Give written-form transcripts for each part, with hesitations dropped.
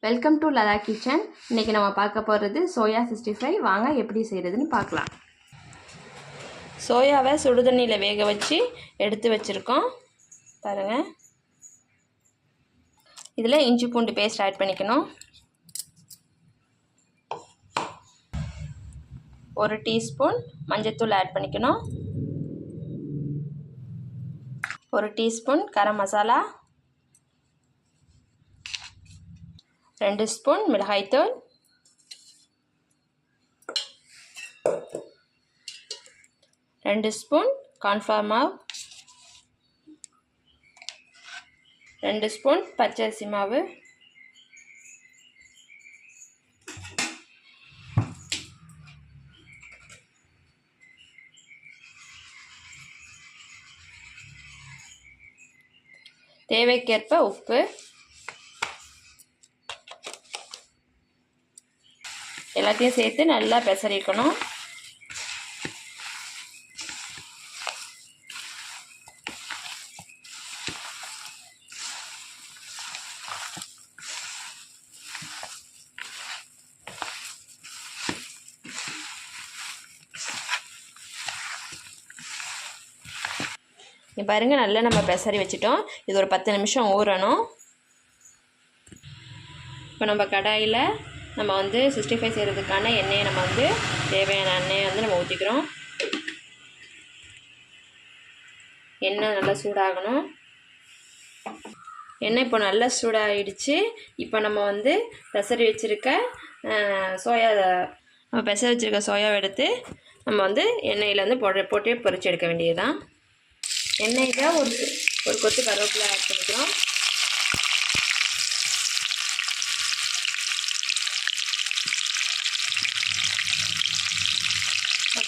Welcome to Latha kitchen. இன்றைக்கி நம்ம பார்க்க போகிறது சோயா 65. வாங்க எப்படி செய்கிறதுன்னு பார்க்கலாம். சோயாவை சுடுதண்ணியில் வேக வச்சு எடுத்து வச்சுருக்கோம் பாருங்கள். இதில் இஞ்சி பூண்டு பேஸ்ட் ஆட் பண்ணிக்கணும். 1 டீஸ்பூன் மஞ்சள்தூள் ஆட் பண்ணிக்கணும். 1 டீஸ்பூன் கரம் மசாலா, 2 ஸ்பூன் மிளகாய்த்தூள், 2 ஸ்பூன் கார்ன்ஃப்ளவர் மாவு, 2 ஸ்பூன் பச்சரிசி மாவு, தேவைக்கேற்ப உப்பு, எல்லாத்தையும் சேர்த்து நல்லா பெசரிக்கணும். பாருங்க, நல்லா நம்ம பெசரி வச்சிட்டோம். இது ஒரு 10 நிமிஷம் ஊறணும். இப்போ நம்ம கடாயில் நம்ம 65 செய்கிறதுக்கான எண்ணெயை நம்ம தேவையான எண்ணெயை நம்ம ஊற்றிக்கிறோம். எண்ணெய் நல்லா சூடாகணும். எண்ணெய் இப்போ நல்லா சூடாகிடுச்சு. இப்போ நம்ம பெசரி வச்சுருக்க சோயாவை எடுத்து நம்ம எண்ணெயில் போட்டு பொரிச்சு எடுக்க வேண்டியதுதான். எண்ணெயில் ஒரு கொத்து கருவேப்பிலை ஆட் பண்ணிக்கிறோம்.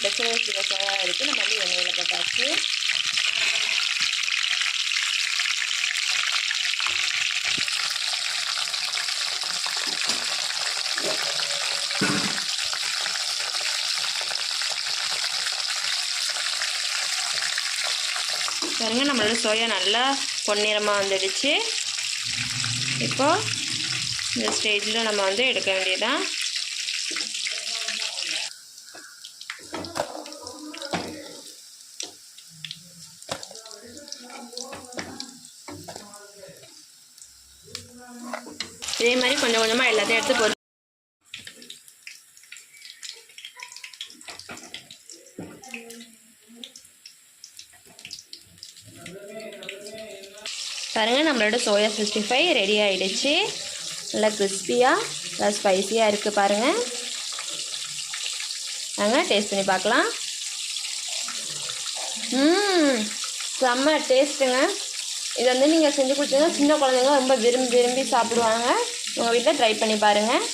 பெசரி வச்சுருக்க சோயா எடுத்து நம்ம எண்ணெயில் போட்டாச்சு. பாருங்க, நம்மளோட சோயா நல்லா பொன்னிறமாக வந்துடுச்சு. இப்போ இந்த ஸ்டேஜில் நம்ம எடுக்க வேண்டியதான். இதே மாதிரி கொஞ்சம் கொஞ்சமாக எல்லாத்தையும் எடுத்து பாருங்கள், நம்மளோட சோயா 65 ரெடி ஆகிடுச்சு. நல்லா கிறிஸ்பியாக நல்லா ஸ்பைஸியாக இருக்குது பாருங்கள். நாங்கள் டேஸ்ட் பண்ணி பார்க்கலாம். செம்ம டேஸ்ட்டுங்க. இது நீங்கள் செஞ்சு கொடுத்தீங்கன்னா சின்ன குழந்தைங்க ரொம்ப விரும்பி சாப்பிடுவாங்க. உங்கள் வீட்டில் ட்ரை பண்ணி பாருங்கள்.